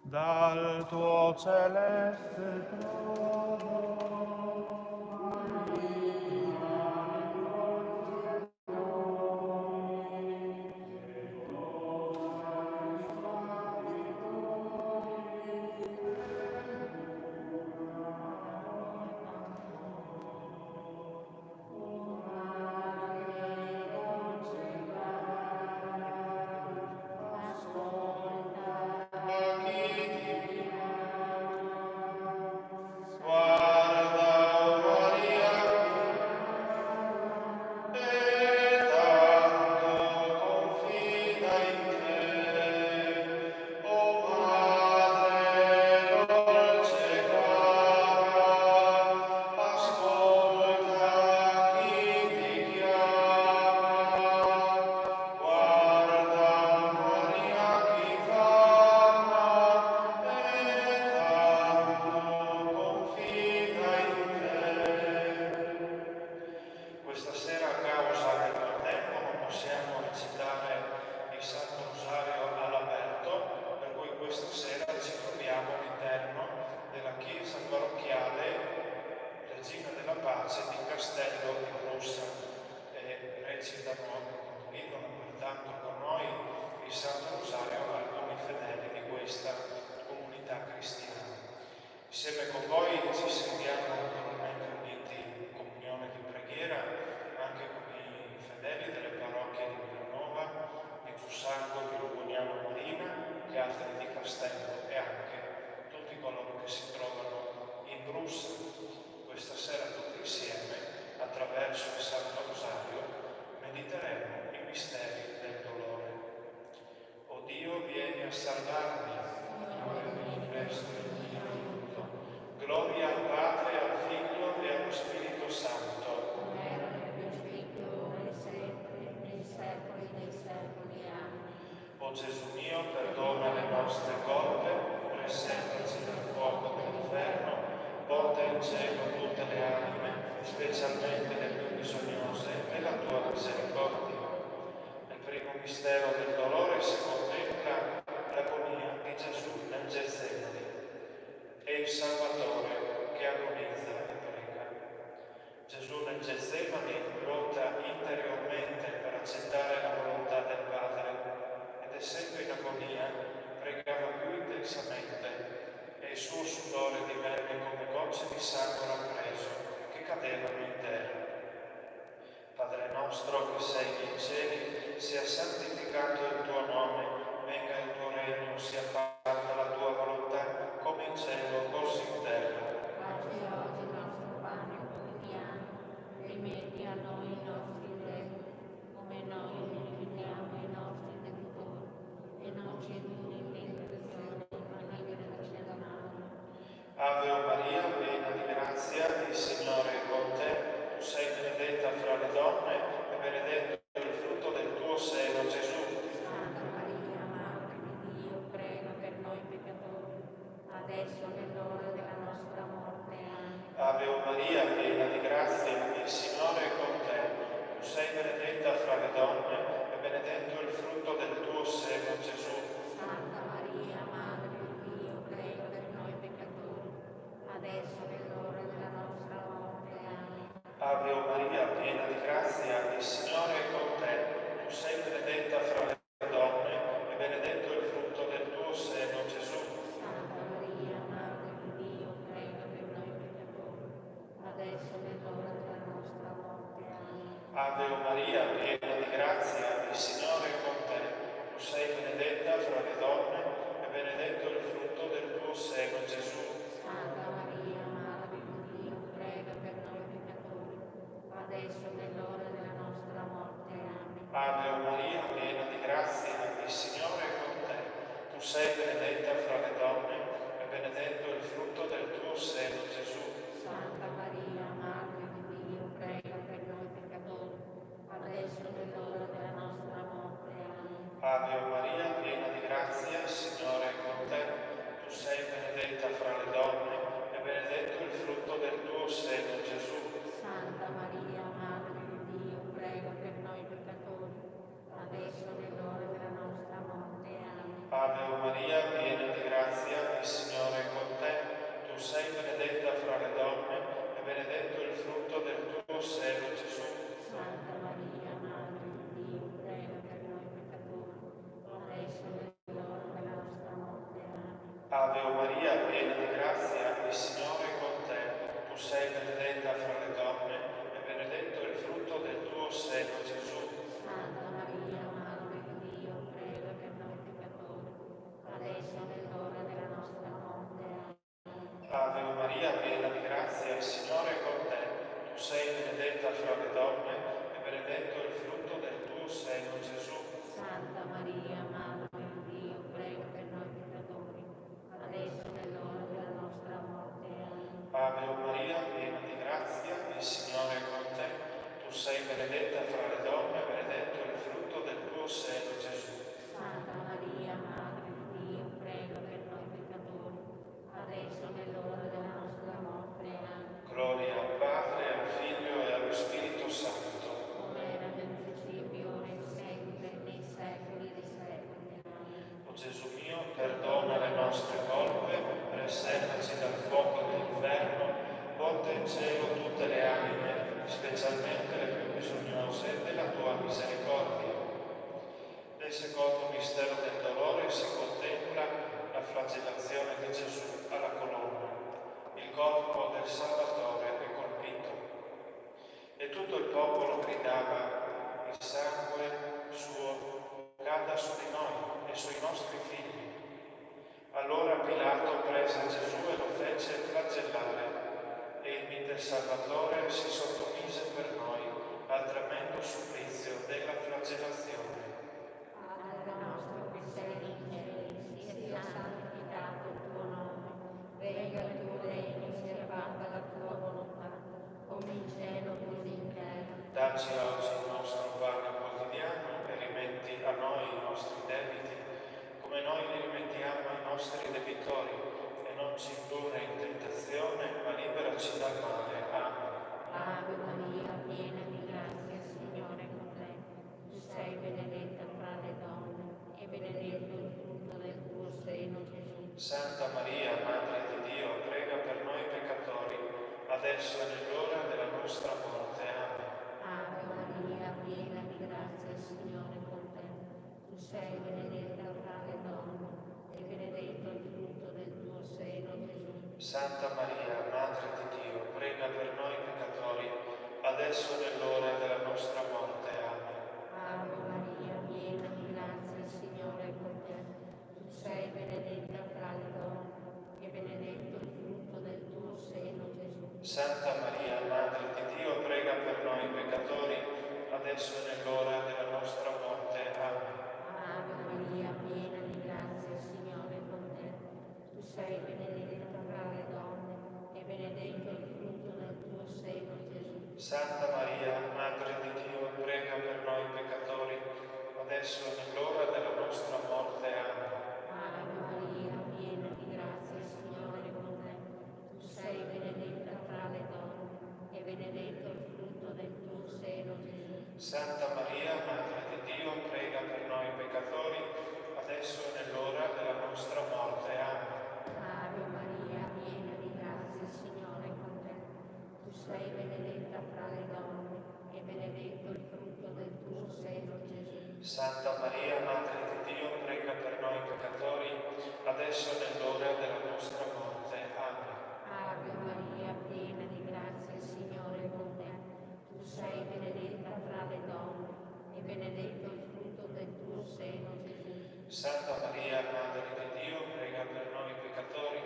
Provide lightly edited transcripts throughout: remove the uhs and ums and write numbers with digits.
dal tuo celeste trono. Questa sera, a causa del maltempo, non possiamo recitare il Santo Rosario all'aperto, per cui questa sera ci troviamo all'interno della chiesa parrocchiale Regina della Pace di Castello di Brussa e condividono pertanto con noi il Santo Rosario alcuni fedeli di questa comunità cristiana. Insieme con voi ci sentiamo naturalmente uniti in comunione di preghiera anche con i fedeli delle parrocchie di Villanova, di Fussango, di Lugognano Marina, gli altri di Castello e anche tutti coloro che si trovano in Brussa. Questa sera tutti insieme, attraverso il Santo Rosario, mediteremo i misteri del dolore. O Dio, vieni a salvarmi, Signore, mi presto il mio aiuto. Gloria al Padre, al Figlio e allo Spirito Santo. Come era nel principio, ora e sempre, nei secoli dei secoli. Amen. O Gesù mio, perdona le nostre colpe, preservaci dal fuoco dell'inferno, porta in cielo tutte le anime, specialmente le più bisognose della tua misericordia. Nel primo mistero del dolore si contempla l'agonia di Gesù nel Getsemani e il Salvatore che agonizza e prega. Gesù nel Getsemani lotta interiormente per accettare la volontà del Padre ed essendo in agonia pregava più intensamente e il suo sudore divenne come gocce di sangue rappreso che cadevano in terra. Padre nostro che sei nei cieli, sia santificato il tuo nome, venga il tuo regno, sia fatta la tua volontà, come in cielo, così in terra. Dacci oggi il nostro pane quotidiano, rimetti a noi i nostri debiti, come noi li rimettiamo ai nostri debitori, e non ci indurre in tentazione, ma liberaci dal male. Ave Maria, piena di grazia, il Signore è con te, tu sei benedetta fra le donne e benedetto il frutto del tuo seno, Gesù. Santa Maria, Madre di Dio, prega per noi peccatori, adesso è l'ora della nostra morte. Amen. Ave Maria, piena di grazia, il Signore è con te, tu sei benedetta fra le donne e benedetto il frutto del tuo seno, Gesù. Santa Maria, Madre di Dio, prega per noi peccatori, adesso è l'ora della nostra morte. Amen. Ave Maria, piena di grazia, il Signore è con te, tu sei benedetta fra le donne e benedetto il frutto del tuo seno, Gesù. Santa Maria, Madre di Dio, prega per noi peccatori, adesso è l'ora della nostra morte. Amen. Ave Maria, piena di grazia, il Signore è con te, tu sei benedetta fra le donne e benedetto il frutto del tuo seno, Gesù. Santa Maria, Madre di Dio, prega per noi peccatori, adesso è l'ora della nostra morte. Amen. Ave Maria, piena di grazia, il Signore è con te, tu sei benedetta fra le donne e benedetto il frutto del tuo seno, Gesù. Santa Maria, Madre di Dio, prega per noi peccatori, adesso è l'ora della nostra morte. Amen. Ave Maria, piena di grazia, il Signore è con te, tu sei benedetta fra le donne e benedetto il frutto del tuo seno, Gesù. Santa Maria, Madre di Dio, prega per noi peccatori, adesso è l'ora della nostra morte. Amen. Ave Maria, piena di grazia, Ave Maria, piena di grazia, il Signore è con te. Tu sei benedetta fra le donne e benedetto è il frutto del tuo seno, Gesù. Santa Maria, Madre di Dio, prega per noi peccatori, adesso è l'ora della nostra morte. Amen. Ave Maria, piena di grazia, il Signore è con te. Tu sei benedetta fra le donne e benedetto è il frutto del tuo seno, Gesù. Santa Maria, Madre di Dio, prega per noi peccatori, adesso è l'ora della nostra morte. Amen. Ave Maria, piena di grazia, il Signore è con te. Tu sei benedetta fra le donne e benedetto è il frutto del tuo seno, Gesù. Santa Maria, Madre di Dio, prega per noi peccatori, adesso è l'ora della nostra morte. Amen. Gloria al Padre, al Figlio e allo Spirito Santo. Come era nel principio, ora e sempre, nei secoli dei secoli. Amen. O Gesù mio, perdona le nostre colpe, preservaci dal fuoco dell'inferno, porta in cielo tutte le anime, specialmente le più bisognose della tua misericordia. Nel secondo mistero del dolore si contempla la flagellazione di Gesù alla colonna. Il corpo del Salvatore è colpito. E tutto il popolo gridava: il sangue suo cada su di noi e sui nostri figli. Allora Pilato prese Gesù e lo fece flagellare, e il mite Salvatore si sottomise per noi al tremendo supplizio della flagellazione. Padre nostro che sei nei cieli, sia santificato il tuo nome, venga il tuo regno, sia fatta la tua volontà, come in cielo così in terra. Dacci oggi il nostro pane quotidiano e rimetti a noi i nostri debiti, come noi li rimettiamo ai nostri debitori, e non ci indurre in tentazione, ma liberaci dal male. Amen. Ave Maria, piena di grazia, il Signore è con te. Tu sei benedetta fra le donne, e benedetto il frutto del tuo seno, Gesù. Santa Maria, Madre di Dio, prega per noi peccatori, adesso e nell'ora della nostra morte. Amen. Ave Maria, piena di grazia, il Signore è con te. Tu sei benedetta fra le donne, e benedetto il frutto del tuo seno, Gesù. Santa Maria, Madre di Dio, prega per noi peccatori, adesso e nell'ora della nostra morte. Amen. Ave Maria, piena di grazia, il Signore è con te. Tu sei benedetta fra le donne, e benedetto il frutto del tuo seno, Gesù. Santa Maria, Madre di Dio, prega per noi peccatori, adesso e nell'ora della nostra morte. Amen. Ave Maria, piena di grazia, il Signore è con te. Tu sei benedetta fra le donne, e benedetto il frutto del tuo seno, Gesù. Santa Maria, Madre di Dio, prega per noi peccatori, adesso e nell'ora della nostra morte. Amen. Ave Maria, piena di grazia, il Signore è con te. Tu sei benedetta fra le donne, e benedetto il frutto del tuo seno, Gesù. Santa Maria, Madre di Dio, prega per noi peccatori, adesso e nell'ora della nostra morte. Amen. Ave Maria, piena di grazia, il Signore è con te. Tu sei benedetta fra le donne, e benedetto il frutto del tuo seno, Gesù. Santa Maria, Madre di Dio, prega per noi peccatori, adesso e nell'ora della nostra morte. Amen. Ave Maria, piena di grazia, il Signore è con te. Tu sei benedetta fra le donne, e benedetto il frutto del tuo seno, Gesù. Santa Maria, Madre di Dio, prega per noi peccatori,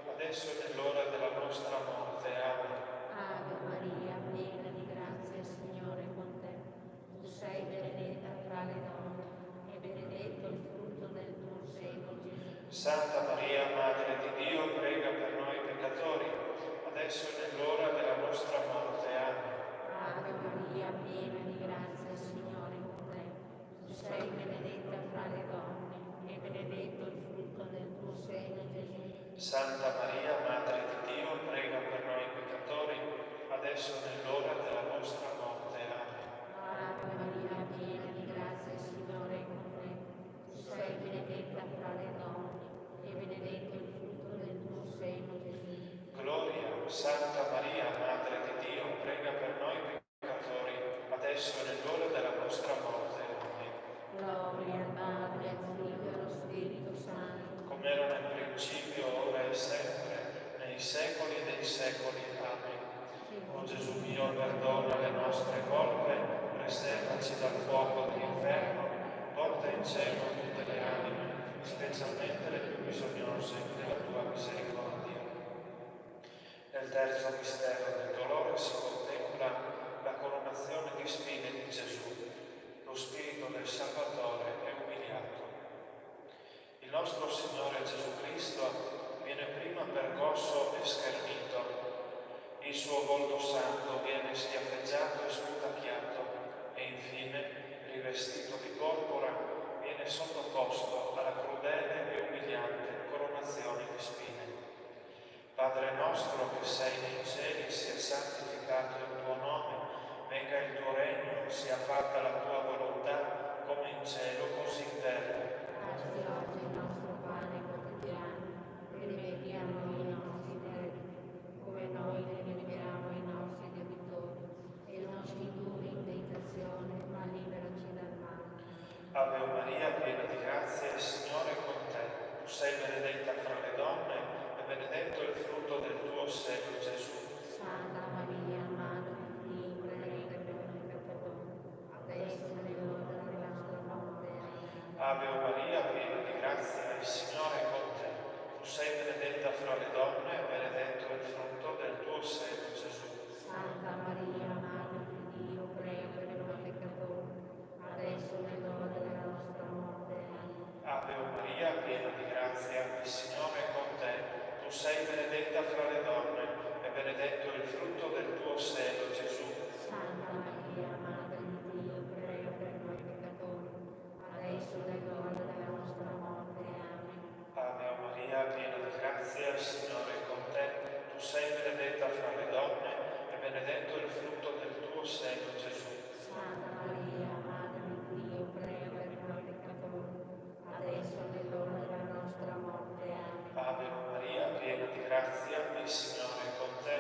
adesso e nell'ora della nostra morte. Amen. Ave Maria, piena di grazia, il Signore è con te. Tu sei benedetta fra le donne, e benedetto il frutto del tuo seno, Gesù. Santa Maria, Madre di Dio, prega per noi peccatori, adesso e nell'ora della nostra morte. Amen. Ave Maria, piena di grazia, il Signore è con te. Tu sei benedetta fra le donne, e benedetto il frutto del tuo seno, Gesù. Santa Maria, Madre di Dio, prega per noi peccatori, adesso e nell'ora della nostra morte. Amen. Ave Maria, piena di grazia, il Signore è con te. Tu sei benedetta fra le donne, e benedetto il frutto del tuo seno, Gesù. Gloria, Santa Maria, Madre di Dio, prega per noi peccatori, adesso e nell'ora della nostra morte. Amen. Gloria al Padre, al Figlio e allo Spirito Santo. Come era nel principio, secoli. Amen. O Gesù mio, perdona le nostre colpe, preservaci dal fuoco dell'inferno, porta in cielo tutte le anime, specialmente le più bisognose della tua misericordia. Nel terzo mistero del dolore si contempla la coronazione di spine di Gesù. Lo spirito del Salvatore è umiliato. Il nostro Signore Gesù Cristo viene prima percosso e schernito. Il suo volto santo viene schiaffeggiato e sputacchiato e infine, rivestito di porpora, viene sottoposto alla crudele e umiliante coronazione di spine. Padre nostro che sei nei cieli, sia santificato il tuo nome, venga il tuo regno, sia fatta la tua volontà, come in cielo così in terra. Dacci oggi il nostro pane quotidiano, rimetti a noi i nostri debiti, come noi ne rimettiamo i nostri debitori, e non ci indurre in tentazione, ma liberaci dal male. Ave Maria, piena di grazia, il Signore è con te. Tu sei benedetta fra le donne, e benedetto il frutto del tuo seno, Gesù. Santa Maria, Madre di Dio, prega per noi peccatori, adesso e nell'ora della nostra morte. Amen. Ave Maria, piena di grazia, il Signore è con te. Tu sei benedetta fra le donne, e benedetto il frutto del tuo seno, Gesù. Santa Maria, Madre di Dio, prega per noi peccatori, adesso e nell'ora della nostra morte. Amen. Ave Maria, piena di grazia, il Signore è con te. Tu sei benedetta fra le donne, e benedetto il frutto del tuo seno, Gesù. Santa Maria, Madre di Dio, prega per noi peccatori, adesso e nell'ora della nostra morte. Amen. Ave Maria, piena di grazia, il Signore è con te. Tu sei benedetta fra le donne, e benedetto il frutto del tuo seno, Gesù. Santa Maria, Madre di Dio, prega per noi peccatori, adesso e nell'ora della nostra morte. Amen. Ave Maria, piena di grazia, il Signore è con te.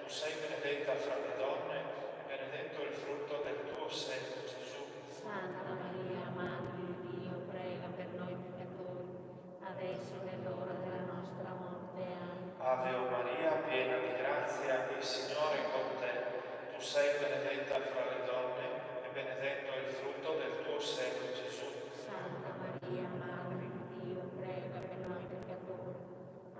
Tu sei benedetta fra le donne, e benedetto il frutto del tuo seno, Gesù. Santa Maria, Madre di Dio, prega per noi peccatori, adesso e nell'ora della nostra morte. Amen. Ave Maria, piena di grazia, il Signore è con te. Tu sei benedetta fra le donne, e benedetto il frutto del tuo seno, Gesù. Santa Maria, Madre di Dio, prega per noi peccatori,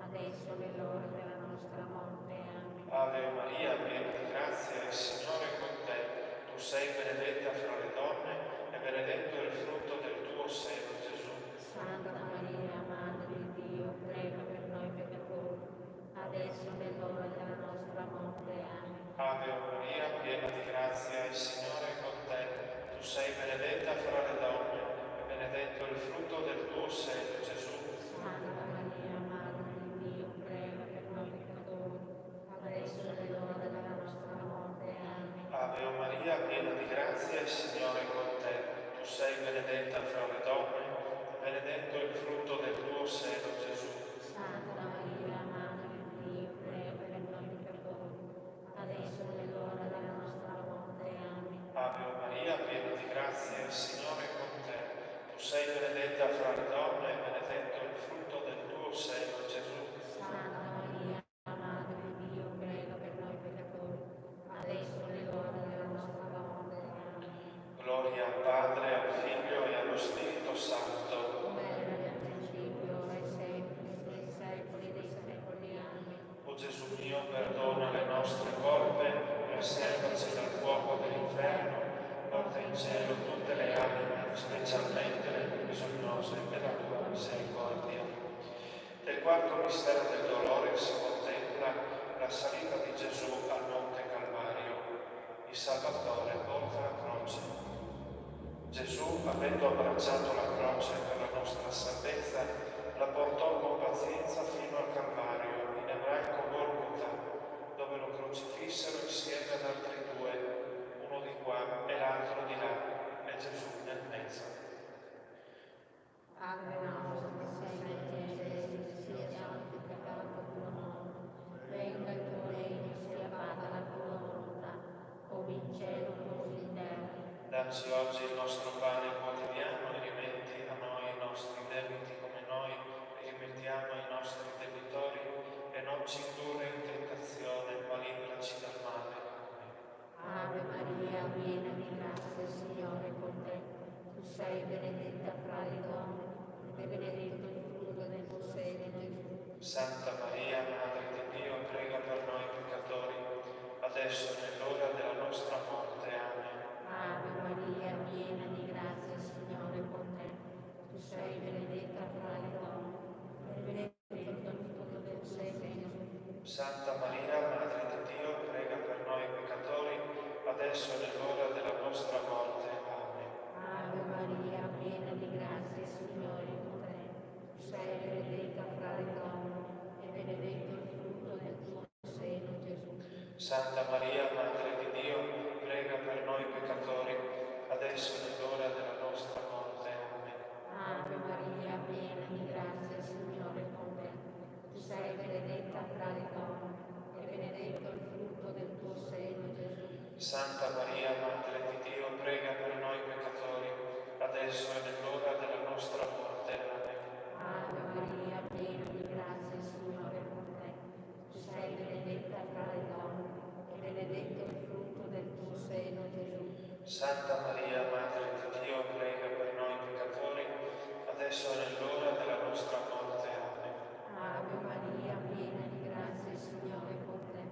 adesso e nell'ora della nostra morte. Amen. Ave Maria, piena di grazia, il Signore è con te. Tu sei benedetta fra le donne, e benedetto il frutto del tuo seno, Gesù. Santa Maria, Madre di Dio, prega per noi peccatori, adesso e nell'ora della nostra morte. Amen. Ave Maria, piena di grazia, il Signore è con te. Tu sei benedetta fra le donne, e benedetto il frutto del tuo seno, Gesù. Santa Maria, Madre di Dio, prega per noi peccatori, adesso e nell'ora della nostra morte. Amen. Ave Maria, piena di grazia, il Signore è con te. Tu sei benedetta fra le donne, e benedetto il frutto del tuo seno, Gesù. Santa Maria, Madre di Dio, prega per noi peccatori, adesso e nell'ora della nostra morte. Amen. Ave Maria, piena di grazia, il Signore è con te. Tu sei benedetta fra le donne, e benedetto il frutto del tuo seno, Gesù. Santa Maria, Madre di Dio, prega per noi peccatori, adesso e nell'ora della nostra morte. Amen. Gloria al Padre, al Figlio e allo Spirito Santo. Come era nel principio, ora e sempre, nei secoli dei secoli. Amen. O Gesù mio, perdona le nostre colpe, preservaci dal fuoco dell'inferno, porta in cielo tutte le anime, specialmente le più bisognose della tua misericordia. Nel quarto mistero del dolore si contempla la salita di Gesù al Monte Calvario. Il Salvatore porta la croce. Gesù, avendo abbracciato la croce per la nostra salvezza, la portò con pazienza fino al Calvario, in ebraico Golgota, dove lo crocifissero insieme ad altri due, uno di qua e l'altro di là, e Gesù nel mezzo. Padre nostro che sei nei cieli, sia santificato il tuo nome, venga il tuo regno, sia fatta la tua volontà, come in cielo così in terra. Dacci oggi il nostro pane quotidiano e rimetti a noi i nostri debiti come noi rimettiamo ai nostri debitori, e non ci indurre in tentazione, Santa Maria, Madre di Dio, prega per noi peccatori, adesso è l'ora della nostra morte. Amen. Ave Maria, piena di grazia, il Signore è con te. Tu sei benedetta fra le donne, e benedetto il frutto del tuo seno, Gesù. Santa Maria, Madre di Dio, prega per noi peccatori, adesso è l'ora della nostra morte. Amen. Ave Maria, piena di grazia, il Signore è con te. Tu sei benedetta fra le donne, e benedetto il frutto del tuo seno, Gesù. Santa Maria, Madre di Dio, prega per noi peccatori, adesso è l'ora della nostra morte. Amen. Ave Maria, piena di grazia, il Signore è con te. Tu sei benedetta fra le donne, e benedetto il frutto del tuo seno, Gesù. Santa Maria, Madre di Dio, prega per noi peccatori, adesso è l'ora della nostra morte. Amen. Ave Maria, piena di grazia, il Signore è con te. Tu sei benedetta fra le donne, e benedetto il frutto del tuo seno, Gesù. Santa Maria, Madre di Dio, prega per noi peccatori, adesso è l'ora della nostra morte. Amen. Ave Maria, piena di grazia, il Signore è con te.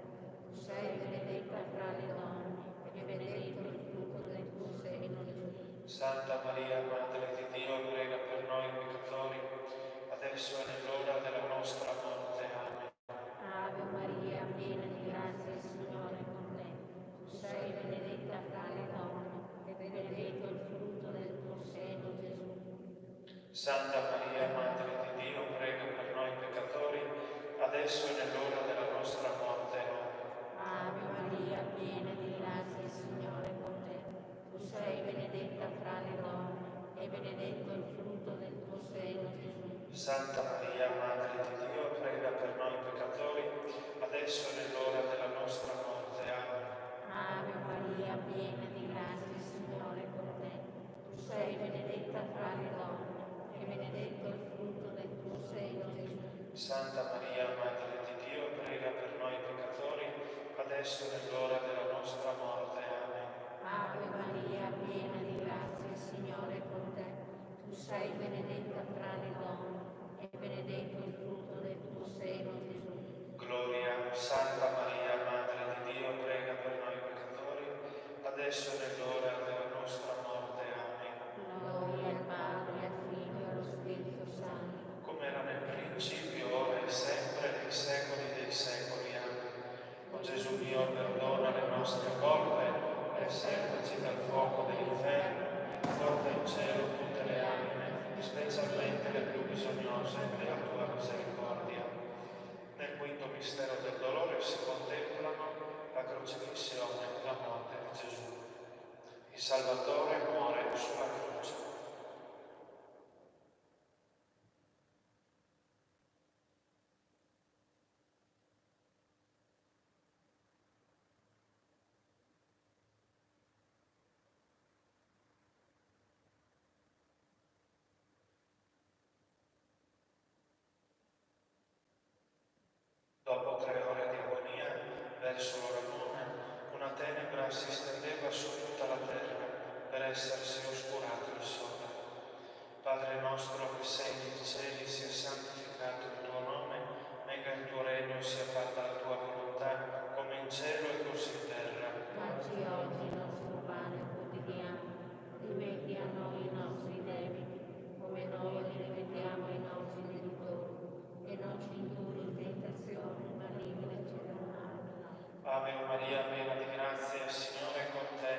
Tu sei benedetta fra le donne, e benedetto il frutto del tuo seno, Gesù. Santa Maria, Madre di Dio, prega per noi peccatori, adesso è l'ora della nostra morte. Amen. Ave Maria, piena di grazia, il Signore è con te. Tu sei benedetta fra le donne, e benedetto il frutto del tuo seno, Gesù. Santa Maria, Madre di Dio, prega per noi peccatori, adesso è l'ora della nostra morte. Amen. Ave Maria, piena di grazia, il Signore è con te. Tu sei benedetta fra le donne, e benedetto il frutto del tuo seno, Gesù. Santa Maria, Madre di Dio, prega per noi peccatori, adesso è l'ora della nostra morte. Amen. Ave Maria, piena di grazia, il Signore è con te. Tu sei benedetta fra le donne, e benedetto il frutto del tuo seno, Gesù. Santa Maria, Madre di Dio, prega per noi peccatori, adesso è l'ora della nostra morte. Amen. Ave Maria, piena di grazia, il Signore è con te. Tu sei benedetta fra le donne, e benedetto il frutto del tuo seno, Gesù. Gloria, Santa Maria, Madre di Dio, prega per noi peccatori, adesso è l'ora della nostra morte. Amen. Gloria al Padre, al Figlio e allo Spirito Santo. Come era nel principio, ora e sempre, nei secoli dei secoli. Amen. O Gesù mio, perdona le nostre colpe, preservaci dal fuoco dell'inferno, porta in cielo tutte le anime, specialmente le più bisognose della tua misericordia. Nel quinto mistero del dolore si contemplano la crocifissione e la morte di Gesù. Il Salvatore muore sulla croce. Dopo 3 ore di agonia, verso l'ora nona, una tenebra si stendeva su tutta la terra per essersi oscurato il sole. Padre nostro che sei nei cieli, sia santificato il tuo nome, venga il tuo regno, sia fatta la tua volontà, come in cielo e così in terra. Dacci oggi il nostro pane quotidiano, rimetti a noi i nostri debiti, come noi li rimettiamo ai nostri debitori, e non ci indurre in tentazione, ma liberaci dal male. Ave Maria, piena di grazia, il Signore è con te.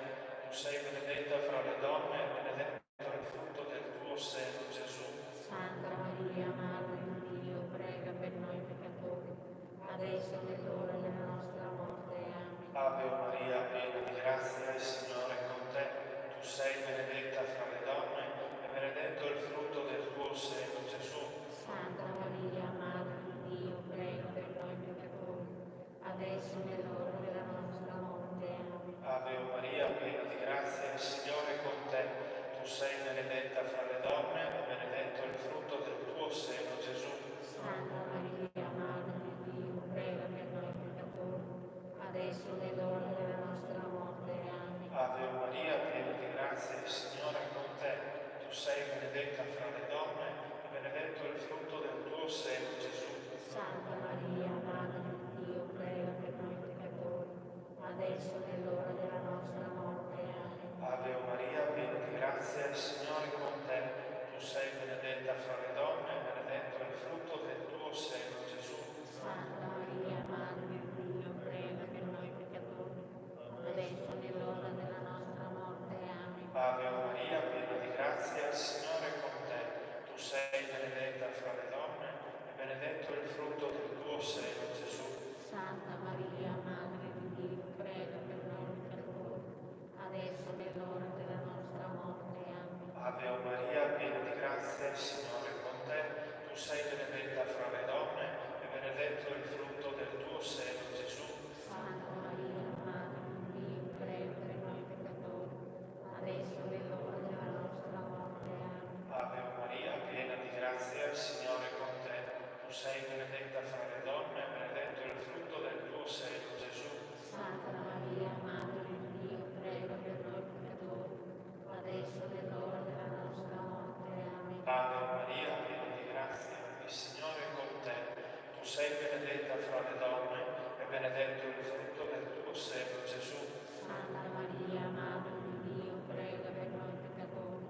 Tu sei benedetta fra le donne e benedetto il frutto del tuo seno, Gesù. Santa Maria, Madre di Dio, prega per noi peccatori, adesso è l'ora della nostra morte. Amen. Ave Maria, piena di grazia, il Signore è con te. Tu sei benedetta fra le donne e benedetto il frutto del tuo seno, Gesù. Santa Maria, Madre di Dio, prega per noi peccatori, adesso è l'ora della nostra morte. Amen. Ave Maria, piena di grazia, il Signore è con te. il Signore è con te, tu sei benedetta fra le donne e benedetto il frutto del tuo seno, Gesù. Santa Maria, Madre di Dio, prega per noi peccatori, adesso è l'ora della nostra morte. Amen. Ave Maria, piena di grazia, il Signore è con te, tu sei benedetta fra le donne e benedetto il frutto del tuo seno, Gesù. Santa Maria, Madre di Dio, prega per noi peccatori, adesso è l'ora della nostra morte. Amen. Ave Maria, piena di grazia, il Signore è con te, tu sei benedetta fra le donne e benedetto il frutto del tuo seno, Gesù. Santa Maria, Madre di Dio, prega per noi peccatori,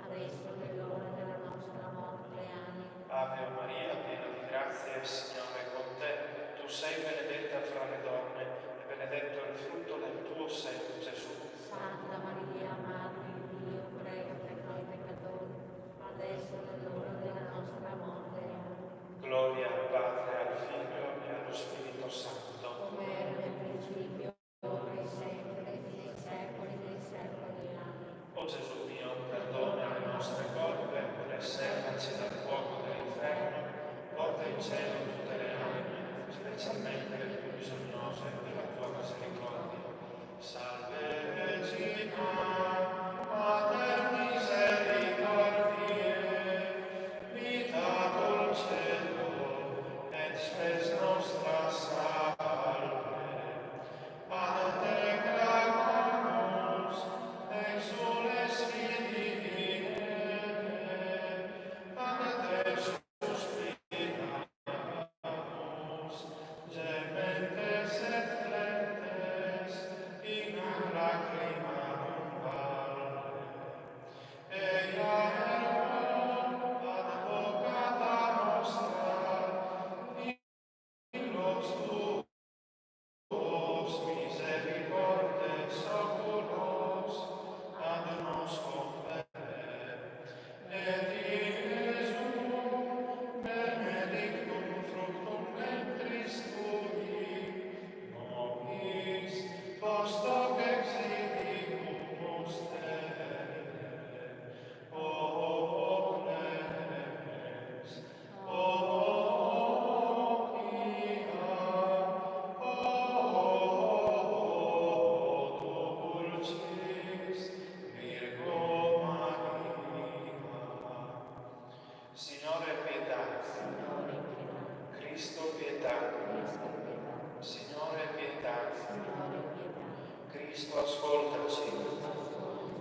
adesso è l'ora della nostra morte. Amen. Ave Maria, piena di grazia, il Signore è con te, tu sei benedetta fra le donne e benedetto il frutto del tuo seno, Gesù. Santa Maria, Madre di Dio, prega per noi peccatori, adesso è l'ora della nostra morte. Amen. Gloria al Padre, al Figlio e allo Spirito Santo. Come era nel principio, ora e sempre, nei secoli dei secoli. Amen. O Gesù mio, perdona le nostre colpe, preservaci dal fuoco dell'inferno, porta in cielo tutte le anime, specialmente le più bisognose della tua misericordia. Salve Regina, Mater misericordiae, vita dulcedo, et spes nostra salve. Ad te clamamus, exules Filii, ad te suspiramus, gementes et flentes, in lacrimarum vale. Eia ergo advocata nostra, in los tuos misericordes oculos, ad nos convene. Et Iesum, benedictum fructum ventris tui, nobis post hoc exigimus tenere. O clemens, o pia, o dulcis Virgo Maria. Signore pietà, Signore, pietà. Cristo pietà, Cristo, pietà. Signore pietà, Signore, pietà. Cristo ascoltaci, Cristo, ascolta.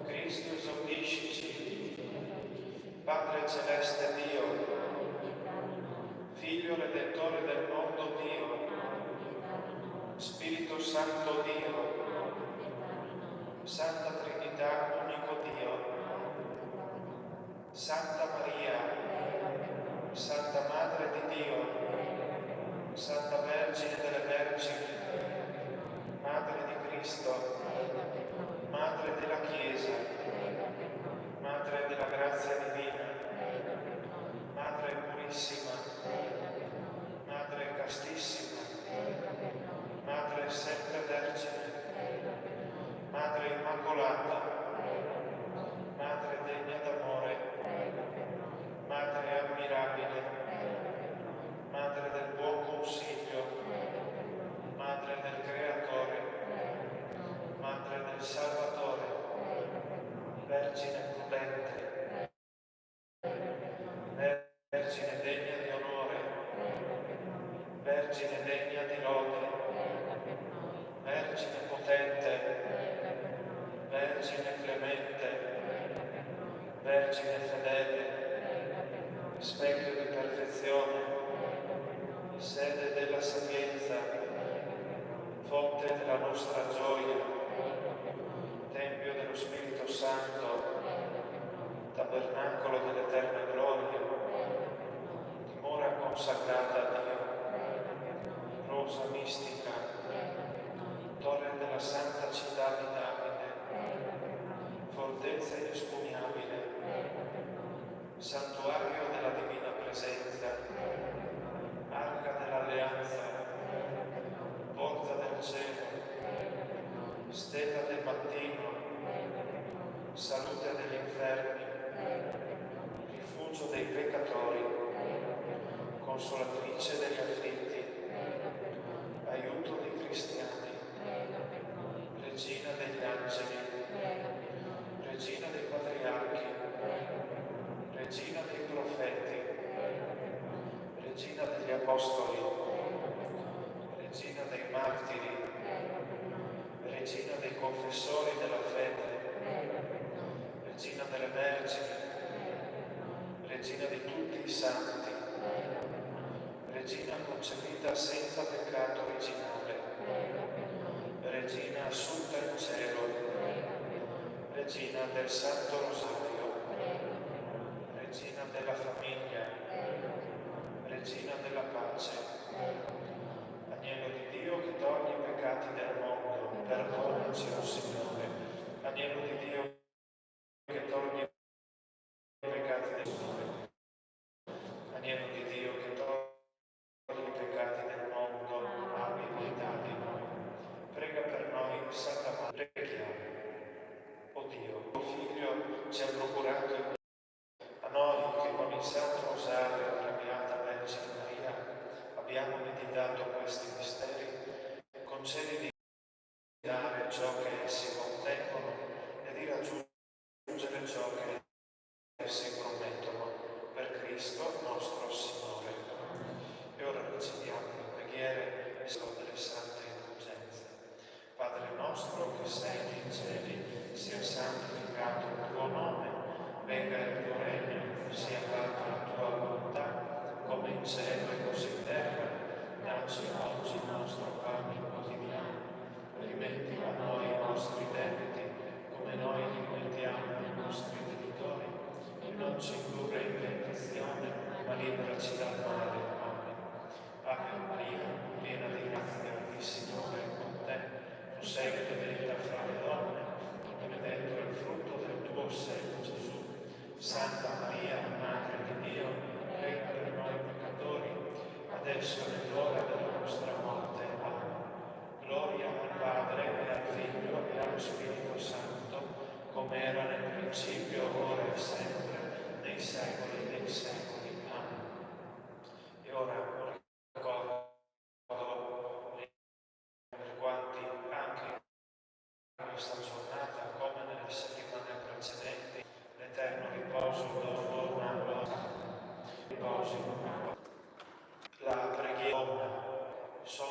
Cristo esaudiscici, Cristo, esaudisci. Padre celeste Dio, Padre, pietà di noi. Figlio Redentore del mondo Dio, Padre, pietà di noi. Spirito Santo Dio, Padre, pietà di noi. Santa Trinità, unico Dio, Padre, pietà di noi. Santa Maria, Prega per noi. Santa Madre di Dio, Prega per noi. Santa Vergine delle Vergini, Prega per noi. Madre di Cristo, Prega per noi. Madre della Chiesa, Prega per noi. Madre della grazia divina, Prega per noi. Madre purissima, Prega per noi. Madre castissima, Prega per noi. Madre sempre Vergine, Prega per noi. Madre immacolata, Prega per noi. Madre degna d'amore, Prega per noi. Madre ammirabile, Prega per noi. Madre del buon consiglio, Prega per noi. Madre del Creatore, Prega per noi. Madre del Salvatore, Prega per noi. Vergine prudente, Prega per noi. Vergine degna di onore, Prega per noi. Vergine degna di lode, Prega per noi. Vergine potente, Prega per noi. Vergine clemente, Prega per noi. Vergine fedele, Prega per noi. specchio di perfezione, Prega per noi. sede della sapienza, Prega per noi. fonte della nostra gioia, Prega per noi. Tempio dello Spirito Santo, Prega per noi. tabernacolo dell'eterna gloria, Prega per noi. dimora consacrata a Dio, Prega per noi. rosa mistica, Prega per noi. torre della santa città di Davide, Prega per noi. fortezza inespugnabile, Prega per noi. santuario della divina presenza, Prega per noi. arca dell'alleanza, Prega per noi. porta del cielo, Prega per noi. stella del mattino, Prega per noi. salute degli infermi, Prega per noi. rifugio dei pastoratrice degli afflitti, prega per noi, aiuto dei cristiani, prega per noi, regina degli angeli, prega per noi, regina dei patriarchi, prega per noi, regina dei profeti, prega per noi, regina degli apostoli, prega per noi, regina dei martiri, prega per noi, regina dei confessori della fede, prega per noi, regina delle vergini, prega per noi, regina di tutti i santi, prega per noi, regina concepita senza peccato originale, prega per noi, regina assunta in cielo, prega per noi, regina del Santo Rosario, prega per noi, regina della famiglia, prega per noi, regina della pace, prega per noi, agnello di Dio che toglie i peccati del mondo, perdonaci, o Signore, agnello di Dio che toglie i peccati del mondo, agnello di Dio che toglie i peccati del mondo, abbi pietà di noi. Prega per noi, Santa Madre, preghiamo. O Dio, tuo Figlio ci ha procurato a noi che con il Santo Rosario della Beata Vergine Maria abbiamo meditato questi misteri, concedi di dare ciò che essi contengono e di raggiungere ciò che essi promettono, per Cristo nostro Signore. E ora riceviamo le preghiere delle sante indulgenze. Padre nostro che sei nei cieli, sia santificato il tuo nome, venga il tuo regno, sia fatta la tua volontà, come in cielo e così in terra. Dacci oggi il nostro pane quotidiano, rimetti a noi i nostri debiti, come noi li rimettiamo ai nostri debitori, e non ci indurre in tentazione, ma liberaci dal male. Amen. Ave Maria, piena di grazia, il Signore è con te. Tu sei benedetta fra le donne, e benedetto è il frutto del tuo seno, Gesù. Santa Maria, Madre di Dio, prega per noi peccatori, adesso è l'ora della nostra morte. Amen. Gloria al Padre, e al Figlio, e allo Spirito Santo, come era nel principio, ora e sempre, nei secoli dei secoli. Amen. E ora ricordo per quanti anche in questa giornata, come nelle settimane precedenti, l'eterno riposo dopo una riposo. La preghiera sono